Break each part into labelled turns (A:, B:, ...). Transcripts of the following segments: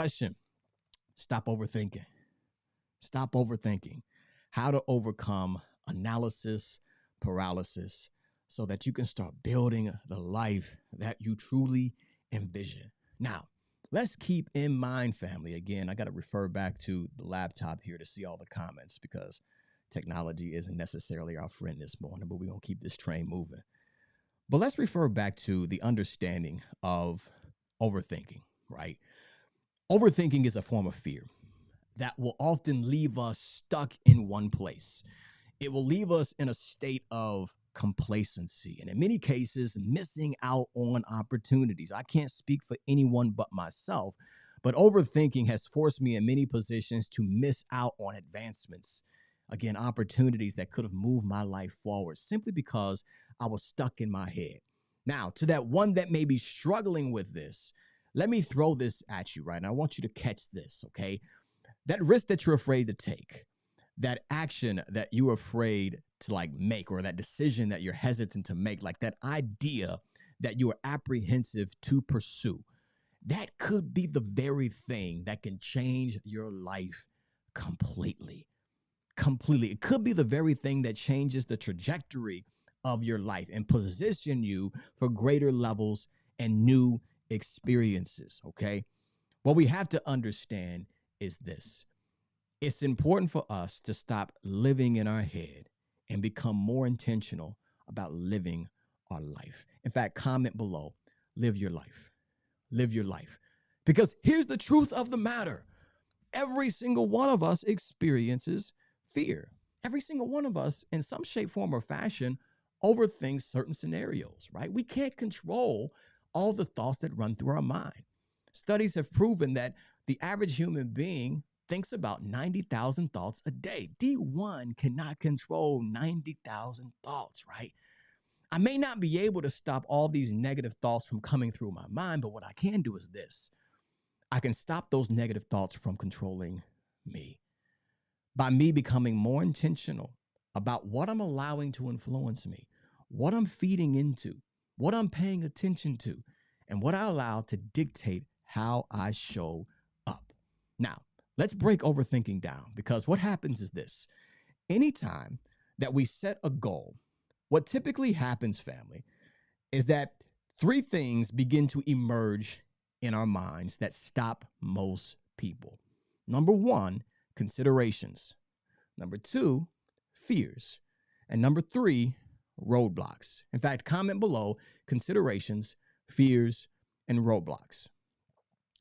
A: Question. Stop overthinking. Stop overthinking. How to overcome analysis paralysis so that you can start building the life that you truly envision. Now, let's keep in mind, family. Again, I got to refer back to the laptop here to see all the comments because technology isn't necessarily our friend this morning, but we're going to keep this train moving. But let's refer back to the understanding of overthinking, right? Overthinking is a form of fear that will often leave us stuck in one place. It will leave us in a state of complacency and in many cases missing out on opportunities. I can't speak for anyone but myself, but overthinking has forced me in many positions to miss out on advancements. Again, opportunities that could have moved my life forward simply because I was stuck in my head. Now, to that one that may be struggling with this, let me throw this at you, right? And I want you to catch this, okay? That risk that you're afraid to take, that action that you're afraid to like make, or that decision that you're hesitant to make, like that idea that you are apprehensive to pursue, that could be the very thing that can change your life completely. Completely. It could be the very thing that changes the trajectory of your life and position you for greater levels and new experiences. Okay. What we have to understand is this: it's important for us to stop living in our head and become more intentional about living our life. In fact, comment below, live your life. Live your life. Because here's the truth of the matter: every single one of us experiences fear. Every single one of us, in some shape, form, or fashion, overthinks certain scenarios, right? We can't control all the thoughts that run through our mind. Studies have proven that the average human being thinks about 90,000 thoughts a day. D1 cannot control 90,000 thoughts, right? I may not be able to stop all these negative thoughts from coming through my mind, but what I can do is this: I can stop those negative thoughts from controlling me by me becoming more intentional about what I'm allowing to influence me, what I'm feeding into, what I'm paying attention to, and what I allow to dictate how I show up. Now, let's break overthinking down, because what happens is this: anytime that we set a goal, what typically happens, family, is that three things begin to emerge in our minds that stop most people. Number one, considerations. Number two, fears. And number three, roadblocks. In fact, comment below considerations, fears, and roadblocks.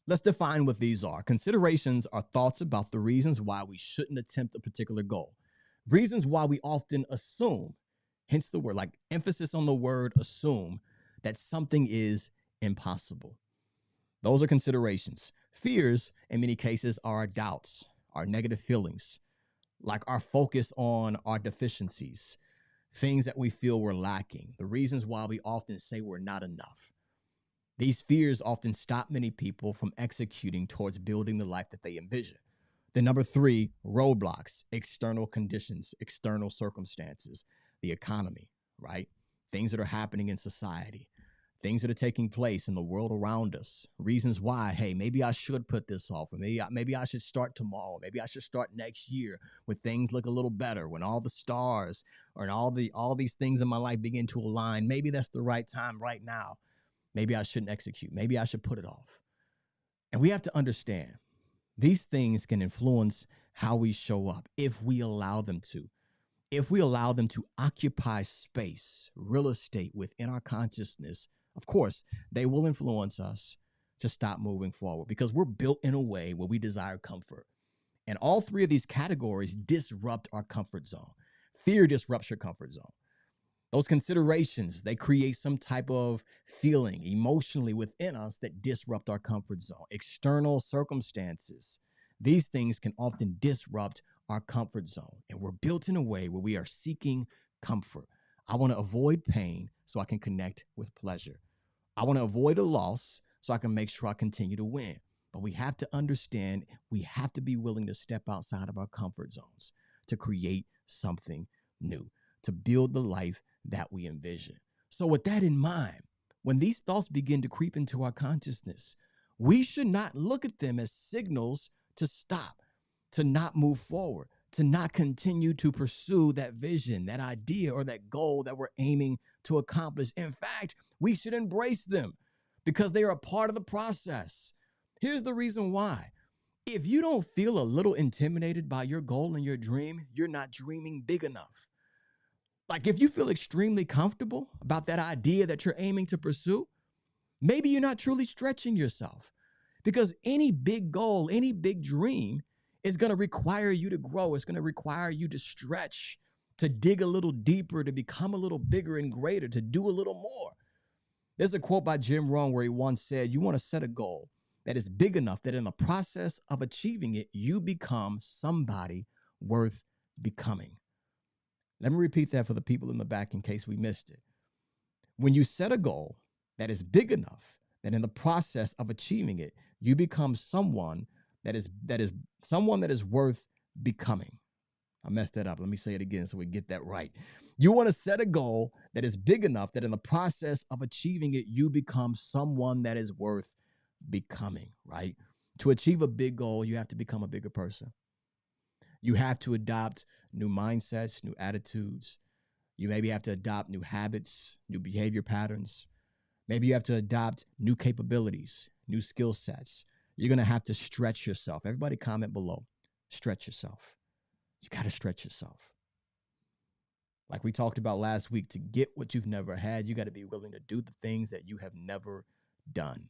A: Let's define what these are. Considerations are thoughts about the reasons why we shouldn't attempt a particular goal, reasons why we often assume, hence the word, like emphasis on the word assume, that something is impossible. Those are considerations. Fears, in many cases, are our doubts, our negative feelings, like our focus on our deficiencies, things that we feel we're lacking, the reasons why we often say we're not enough. These fears often stop many people from executing towards building the life that they envision. Then number three, roadblocks: external conditions, external circumstances, the economy, right? Things that are happening in society, things that are taking place in the world around us, reasons why, hey, maybe I should put this off, or maybe I should start tomorrow, maybe I should start next year when things look a little better, when all the stars or all these things in my life begin to align. Maybe that's the right time right now. Maybe I shouldn't execute. Maybe I should put it off. And we have to understand these things can influence how we show up if we allow them to. If we allow them to occupy space, real estate within our consciousness, of course, they will influence us to stop moving forward, because we're built in a way where we desire comfort. And all three of these categories disrupt our comfort zone. Fear disrupts your comfort zone. Those considerations, they create some type of feeling emotionally within us that disrupt our comfort zone. External circumstances, these things can often disrupt our comfort zone. And we're built in a way where we are seeking comfort. I want to avoid pain so I can connect with pleasure. I want to avoid a loss so I can make sure I continue to win. But we have to understand, we have to be willing to step outside of our comfort zones to create something new, to build the life that we envision. So with that in mind, when these thoughts begin to creep into our consciousness, we should not look at them as signals to stop, to not move forward, to not continue to pursue that vision, that idea, or that goal that we're aiming to accomplish. In fact, we should embrace them because they are a part of the process. Here's the reason why. If you don't feel a little intimidated by your goal and your dream, you're not dreaming big enough. Like if you feel extremely comfortable about that idea that you're aiming to pursue, maybe you're not truly stretching yourself, because any big goal, any big dream is going to require you to grow. It's going to require you to stretch, to dig a little deeper, to become a little bigger and greater, to do a little more. There's a quote by Jim Rohn where he once said, you want to set a goal that is big enough that in the process of achieving it, you become somebody worth becoming. Let me repeat that for the people in the back in case we missed it. When you set a goal that is big enough that in the process of achieving it, you become someone that is someone that is worth becoming. I messed that up. Let me say it again so we get that right. You want to set a goal that is big enough that in the process of achieving it, you become someone that is worth becoming, right? To achieve a big goal, you have to become a bigger person. You have to adopt new mindsets, new attitudes. You maybe have to adopt new habits, new behavior patterns. Maybe you have to adopt new capabilities, new skill sets. You're going to have to stretch yourself. Everybody comment below. Stretch yourself. You got to stretch yourself. Like we talked about last week, to get what you've never had, you got to be willing to do the things that you have never done.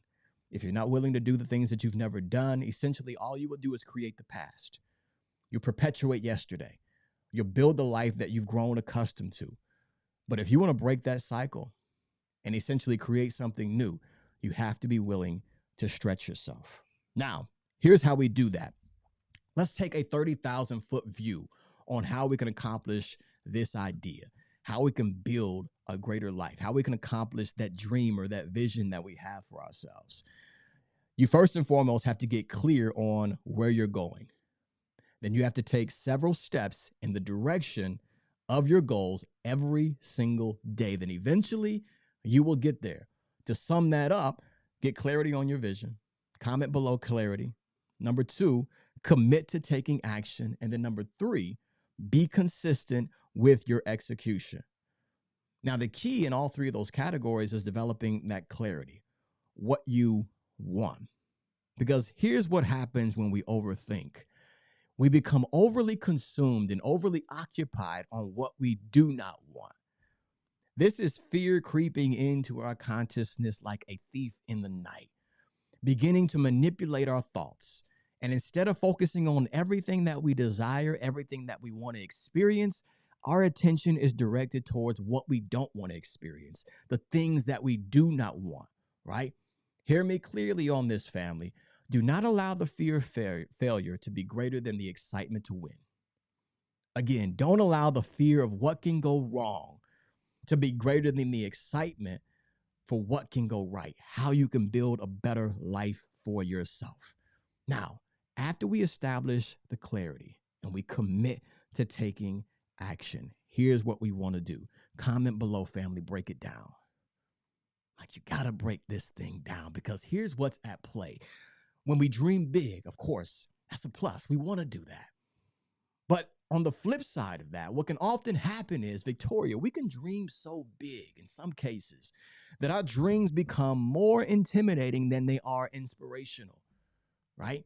A: If you're not willing to do the things that you've never done, essentially all you will do is create the past. You perpetuate yesterday. You'll build the life that you've grown accustomed to. But if you want to break that cycle and essentially create something new, you have to be willing to stretch yourself. Now, here's how we do that. Let's take a 30,000-foot view on how we can accomplish this idea, how we can build a greater life, how we can accomplish that dream or that vision that we have for ourselves. You first and foremost have to get clear on where you're going. Then you have to take several steps in the direction of your goals every single day. Then eventually you will get there. To sum that up, get clarity on your vision. Comment below clarity. Number 2, commit to taking action. And then number 3, be consistent with your execution. Now, the key in all 3 of those categories is developing that clarity, what you want. Because here's what happens when we overthink. We become overly consumed and overly occupied on what we do not want. This is fear creeping into our consciousness like a thief in the night, beginning to manipulate our thoughts. And instead of focusing on everything that we desire, everything that we want to experience, our attention is directed towards what we don't want to experience, the things that we do not want, right? Hear me clearly on this, family. Do not allow the fear of failure to be greater than the excitement to win. Again, don't allow the fear of what can go wrong to be greater than the excitement for what can go right, how you can build a better life for yourself. Now, after we establish the clarity and we commit to taking action, here's what we want to do. Comment below, family, break it down. Like, you got to break this thing down, because here's what's at play. When we dream big, of course, that's a plus. We want to do that. But on the flip side of that, what can often happen is, Victoria, we can dream so big in some cases that our dreams become more intimidating than they are inspirational, right?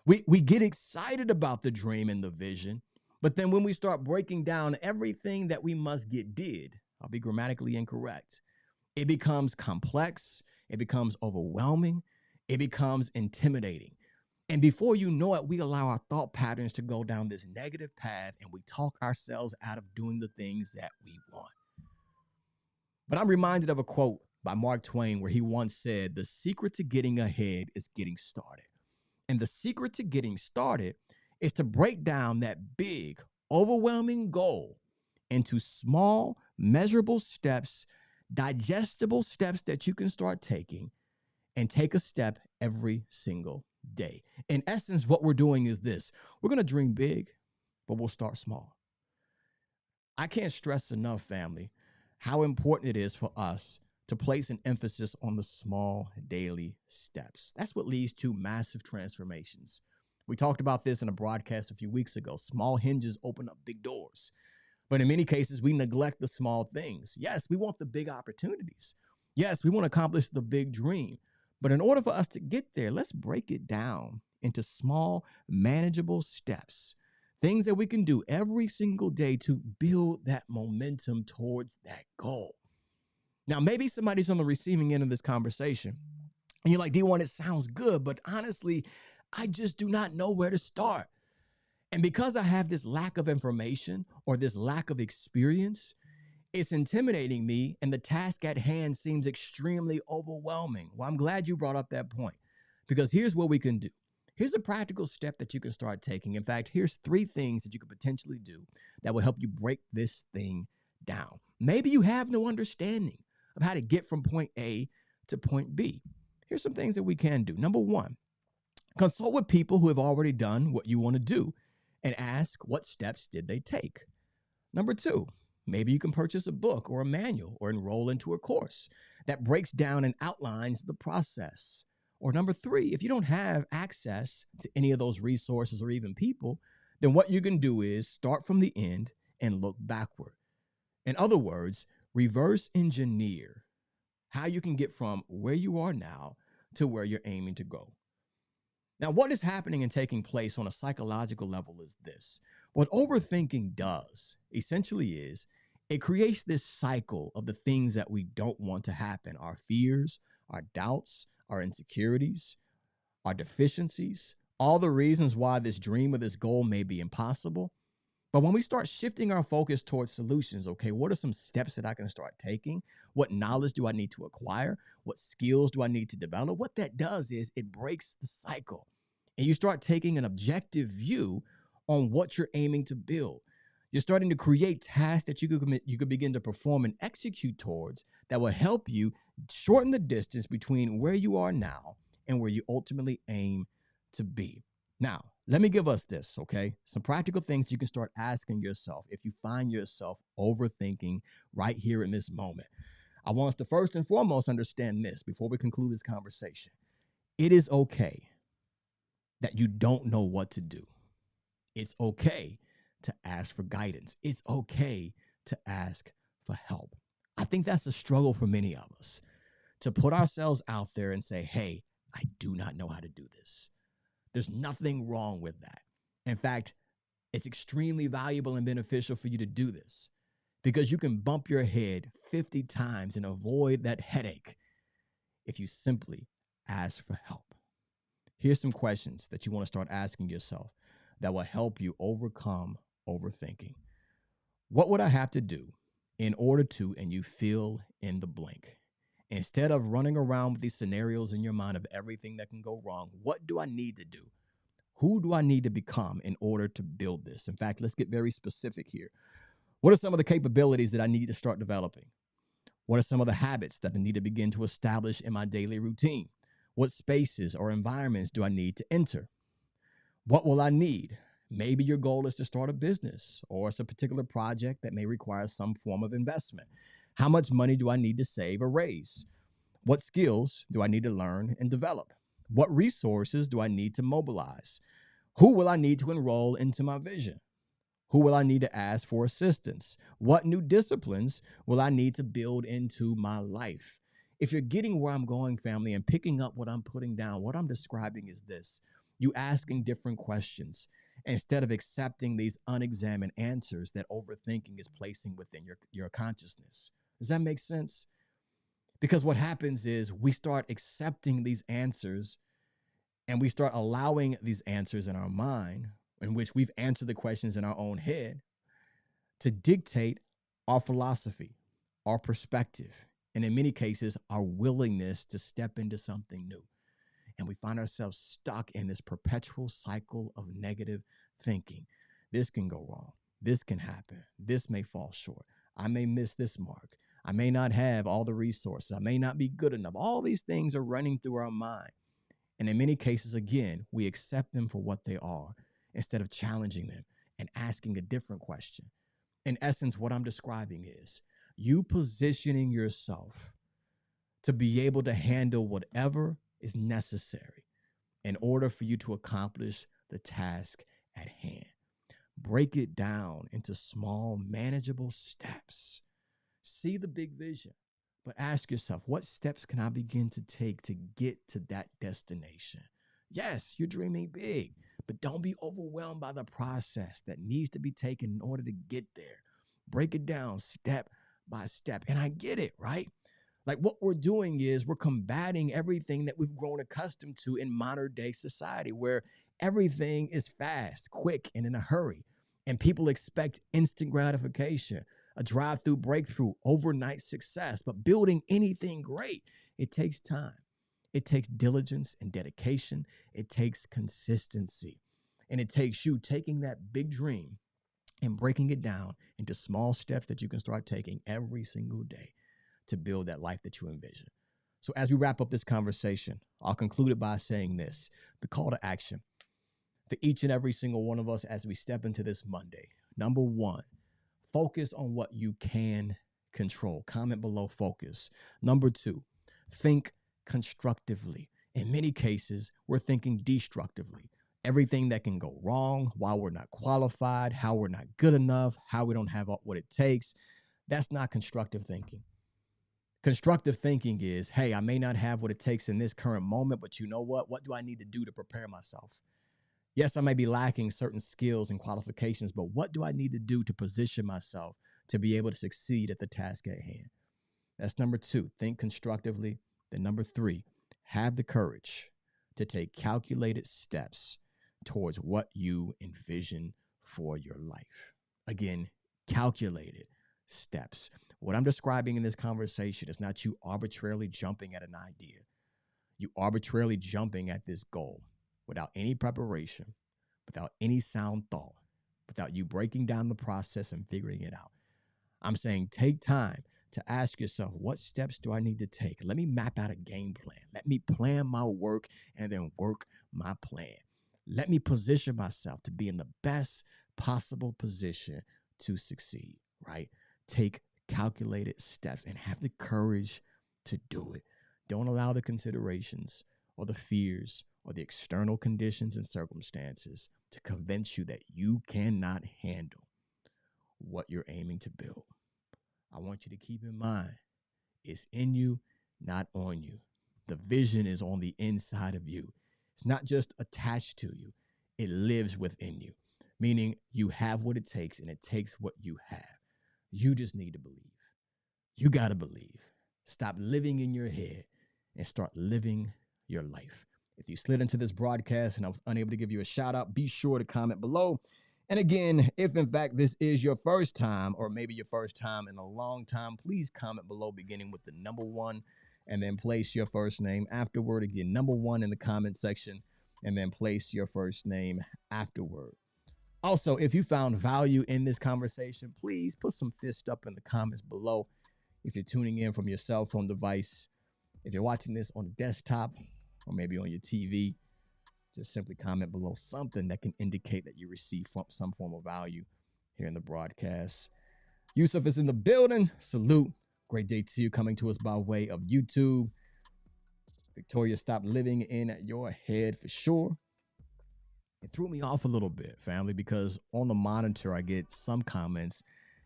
A: We get excited about the dream and the vision, but then when we start breaking down everything that we must get did, I'll be grammatically incorrect, it becomes complex, it becomes overwhelming, it becomes intimidating. And before you know it, we allow our thought patterns to go down this negative path, and we talk ourselves out of doing the things that we want. But I'm reminded of a quote by Mark Twain where he once said, "The secret to getting ahead is getting started." And the secret to getting started is to break down that big, overwhelming goal into small, measurable steps, digestible steps that you can start taking, and take a step every single day. In essence, what we're doing is this. We're going to dream big, but we'll start small. I can't stress enough, family, how important it is for us to place an emphasis on the small daily steps. That's what leads to massive transformations. We talked about this in a broadcast a few weeks ago. Small hinges open up big doors. But in many cases, we neglect the small things. Yes, we want the big opportunities. Yes, we want to accomplish the big dream. But in order for us to get there, let's break it down into small, manageable steps. Things that we can do every single day to build that momentum towards that goal. Now, maybe somebody's on the receiving end of this conversation, and you're like, D1, it sounds good, but honestly, I just do not know where to start. And because I have this lack of information or this lack of experience, it's intimidating me, and the task at hand seems extremely overwhelming. Well, I'm glad you brought up that point, because here's what we can do. Here's a practical step that you can start taking. In fact, here's 3 things that you could potentially do that will help you break this thing down. Maybe you have no understanding of how to get from point A to point B. Here's some things that we can do. Number 1, consult with people who have already done what you want to do and ask, what steps did they take? Number 2, maybe you can purchase a book or a manual or enroll into a course that breaks down and outlines the process. Or number 3, if you don't have access to any of those resources or even people, then what you can do is start from the end and look backward. In other words, reverse engineer how you can get from where you are now to where you're aiming to go. Now, what is happening and taking place on a psychological level is this. What overthinking does essentially is it creates this cycle of the things that we don't want to happen, our fears, our doubts, our insecurities, our deficiencies, all the reasons why this dream or this goal may be impossible. But when we start shifting our focus towards solutions, okay, what are some steps that I can start taking? What knowledge do I need to acquire? What skills do I need to develop? What that does is it breaks the cycle. And you start taking an objective view on what you're aiming to build. You're starting to create tasks that you could begin to perform and execute towards that will help you shorten the distance between where you are now and where you ultimately aim to be. Now, let me give us this, okay? Some practical things you can start asking yourself if you find yourself overthinking right here in this moment. I want us to first and foremost understand this before we conclude this conversation. It is okay that you don't know what to do. It's okay to ask for guidance. It's okay to ask for help. I think that's a struggle for many of us, to put ourselves out there and say, hey, I do not know how to do this. There's nothing wrong with that. In fact, it's extremely valuable and beneficial for you to do this because you can bump your head 50 times and avoid that headache if you simply ask for help. Here's some questions that you want to start asking yourself that will help you overcome overthinking. What would I have to do in order to, and you fill in the blank? Instead of running around with these scenarios in your mind of everything that can go wrong, what do I need to do? Who do I need to become in order to build this? In fact, let's get very specific here. What are some of the capabilities that I need to start developing? What are some of the habits that I need to begin to establish in my daily routine? What spaces or environments do I need to enter? What will I need? Maybe your goal is to start a business, or it's a particular project that may require some form of investment. How much money do I need to save or raise? What skills do I need to learn and develop? What resources do I need to mobilize? Who will I need to enroll into my vision? Who will I need to ask for assistance? What new disciplines will I need to build into my life? If you're getting where I'm going, family, and picking up what I'm putting down, what I'm describing is this: you asking different questions instead of accepting these unexamined answers that overthinking is placing within your consciousness. Does that make sense? Because what happens is we start accepting these answers and we start allowing these answers in our mind, in which we've answered the questions in our own head, to dictate our philosophy, our perspective, and in many cases, our willingness to step into something new. And we find ourselves stuck in this perpetual cycle of negative thinking. This can go wrong. This can happen. This may fall short. I may miss this mark. I may not have all the resources. I may not be good enough. All these things are running through our mind. And in many cases, again, we accept them for what they are instead of challenging them and asking a different question. In essence, what I'm describing is you positioning yourself to be able to handle whatever is necessary in order for you to accomplish the task at hand. Break it down into small, manageable steps. See the big vision, but ask yourself, what steps can I begin to take to get to that destination? Yes, you're dreaming big, but don't be overwhelmed by the process that needs to be taken in order to get there. Break it down step by step. And I get it, right? Like what we're doing is we're combating everything that we've grown accustomed to in modern day society where everything is fast, quick, and in a hurry. And people expect instant gratification, a drive-through breakthrough, overnight success. But building anything great, it takes time. It takes diligence and dedication. It takes consistency. And it takes you taking that big dream and breaking it down into small steps that you can start taking every single day to build that life that you envision. So as we wrap up this conversation, I'll conclude it by saying this: the call to action for each and every single one of us as we step into this Monday. Number one, focus on what you can control. Comment below, focus. Number two, think constructively. In many cases, we're thinking destructively. Everything that can go wrong, why we're not qualified, how we're not good enough, how we don't have what it takes. That's not constructive thinking. Constructive thinking is, hey, I may not have what it takes in this current moment, but you know what? What do I need to do to prepare myself? Yes, I may be lacking certain skills and qualifications, but what do I need to do to position myself to be able to succeed at the task at hand? That's number two, think constructively. Then number three, have the courage to take calculated steps towards what you envision for your life. Again, calculated steps. What I'm describing in this conversation is not you arbitrarily jumping at an idea. You arbitrarily jumping at this goal without any preparation, without any sound thought, without you breaking down the process and figuring it out. I'm saying take time to ask yourself, what steps do I need to take? Let me map out a game plan. Let me plan my work and then work my plan. Let me position myself to be in the best possible position to succeed, right? Take calculated steps and have the courage to do it. Don't allow the considerations or the fears or the external conditions and circumstances to convince you that you cannot handle what you're aiming to build. I want you to keep in mind, it's in you, not on you. The vision is on the inside of you. It's not just attached to you. It lives within you, meaning you have what it takes and it takes what you have. You just need to believe. You got to believe. Stop living in your head and start living your life. If you slid into this broadcast and I was unable to give you a shout out, be sure to comment below. And again, if in fact this is your first time or maybe your first time in a long time, please comment below beginning with the number one and then place your first name afterward. Again, number one in the comment section and then place your first name afterward. Also, if you found value in this conversation, please put some fist up in the comments below. If you're tuning in from your cell phone device, if you're watching this on a desktop or maybe on your TV, just simply comment below something that can indicate that you receive some form of value here in the broadcast. Yusuf is in the building. Salute. Great day to you, coming to us by way of YouTube. Victoria, stop living in your head for sure. It threw me off a little bit, family, because on the monitor, I get some comments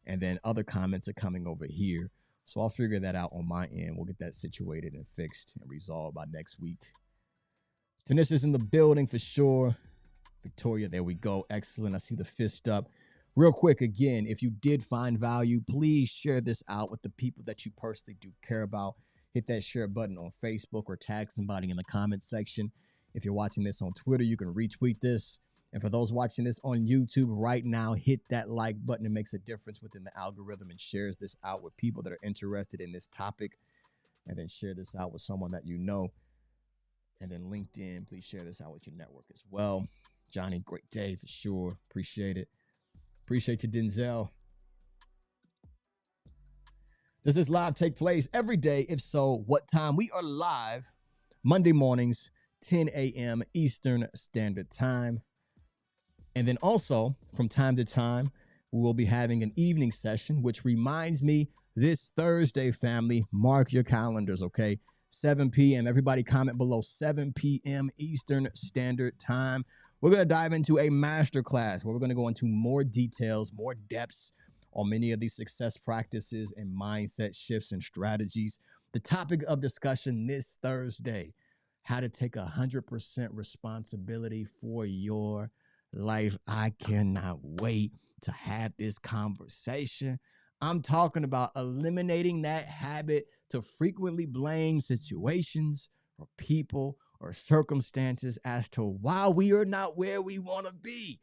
A: and then other comments are coming over here. So I'll figure that out on my end. We'll get that situated and fixed and resolved by next week. Tanisha's in the building for sure. Victoria, there we go. Excellent. I see the fist up. Real quick, again, if you did find value, please share this out with the people that you personally do care about. Hit that share button on Facebook or tag somebody in the comment section. If you're watching this on Twitter, you can retweet this. And for those watching this on YouTube right now, hit that like button. It makes a difference within the algorithm and shares this out with people that are interested in this topic. And then share this out with someone that you know. And then LinkedIn, please share this out with your network as well. Johnny, great day for sure. Appreciate it. Appreciate you, Denzel. Does this live take place every day? If so, what time? We are live Monday mornings, 10 a.m. Eastern Standard Time. And then also, from time to time, we will be having an evening session, which reminds me, this Thursday, family. Mark your calendars, okay? 7 p.m. Everybody comment below. 7 p.m. Eastern Standard Time. We're going to dive into a masterclass where we're going to go into more details, more depths on many of these success practices and mindset shifts and strategies. The topic of discussion this Thursday, how to take 100% responsibility for your life. I cannot wait to have this conversation. I'm talking about eliminating that habit to frequently blame situations or people or circumstances as to why we are not where we want to be.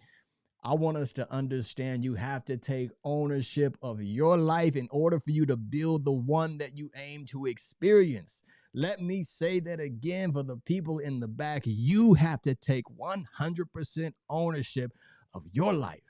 A: I want us to understand you have to take ownership of your life in order for you to build the one that you aim to experience. Let me say that again for the people in the back. You have to take 100% ownership of your life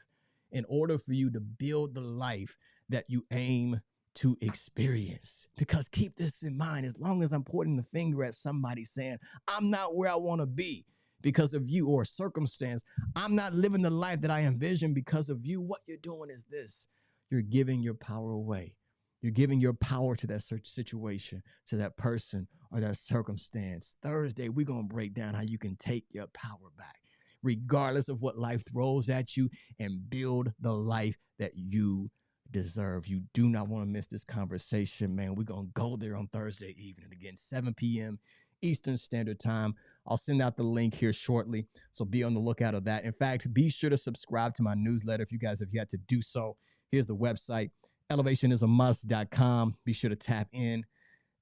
A: in order for you to build the life that you aim to experience. Because keep this in mind, as long as I'm pointing the finger at somebody saying, I'm not where I want to be because of you or circumstance, I'm not living the life that I envision because of you, what you're doing is this. You're giving your power away. You're giving your power to that situation, to that person or that circumstance. Thursday, we're going to break down how you can take your power back, regardless of what life throws at you, and build the life that you deserve. You do not want to miss this conversation, man. We're going to go there on Thursday evening. Again, 7 p.m. Eastern Standard Time. I'll send out the link here shortly, so be on the lookout of that. In fact, be sure to subscribe to my newsletter if you guys have yet to do so. Here's the website, elevationisAmust.com. Be sure to tap in.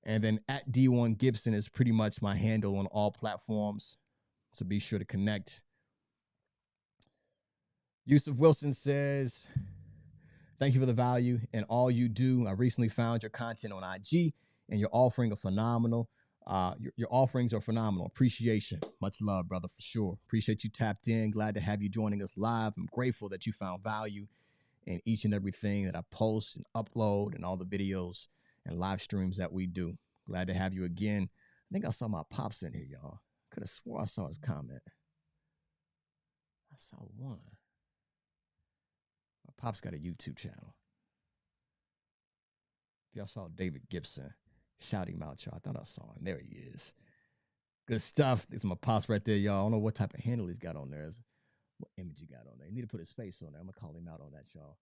A: And then at D1 Gibson is pretty much my handle on all platforms, so be sure to connect. Yusuf Wilson says, thank you for the value and all you do. I recently found your content on IG, and your offering are phenomenal. Your offerings are phenomenal. Appreciation. Much love, brother, for sure. Appreciate you tapped in. Glad to have you joining us live. I'm grateful that you found value in each and everything that I post and upload and all the videos and live streams that we do. Glad to have you again. I think I saw my pops in here, y'all. Could have swore I saw his comment. I saw one. My pops got a YouTube channel. If y'all saw David Gibson, shout him out, y'all. I thought I saw him. There he is. Good stuff. This is my pops right there, y'all. I don't know what type of handle he's got on there. What image he got on there. You need to put his face on there. I'm going to call him out on that, y'all.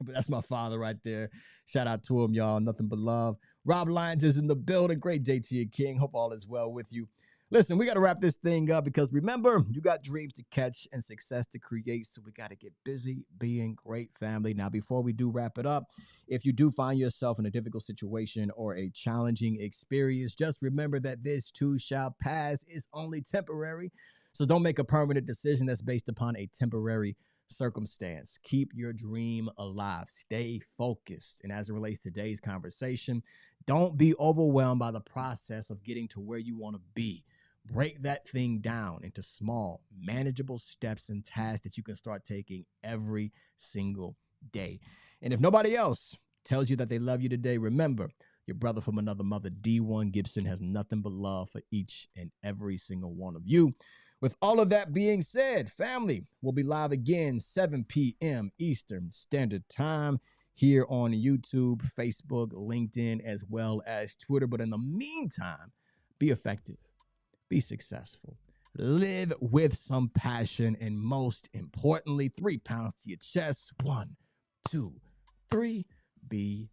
A: But that's my father right there. Shout out to him, y'all. Nothing but love. Rob Lyons is in the building. Great day to you, King. Hope all is well with you. Listen, we got to wrap this thing up because remember, you got dreams to catch and success to create. So we got to get busy being great, family. Now, before we do wrap it up, if you do find yourself in a difficult situation or a challenging experience, just remember that this too shall pass. It's only temporary. So don't make a permanent decision that's based upon a temporary circumstance. Keep your dream alive. Stay focused. And as it relates to today's conversation, don't be overwhelmed by the process of getting to where you want to be. Break that thing down into small, manageable steps and tasks that you can start taking every single day. And if nobody else tells you that they love you today, remember, your brother from another mother, D1 Gibson, has nothing but love for each and every single one of you. With all of that being said, family, we'll be live again 7 p.m. Eastern Standard Time here on YouTube, Facebook, LinkedIn, as well as Twitter. But in the meantime, be effective, be successful, live with some passion, and most importantly, 3 pounds to your chest. 1, 2, 3, be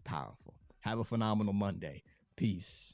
A: powerful. Have a phenomenal Monday. Peace.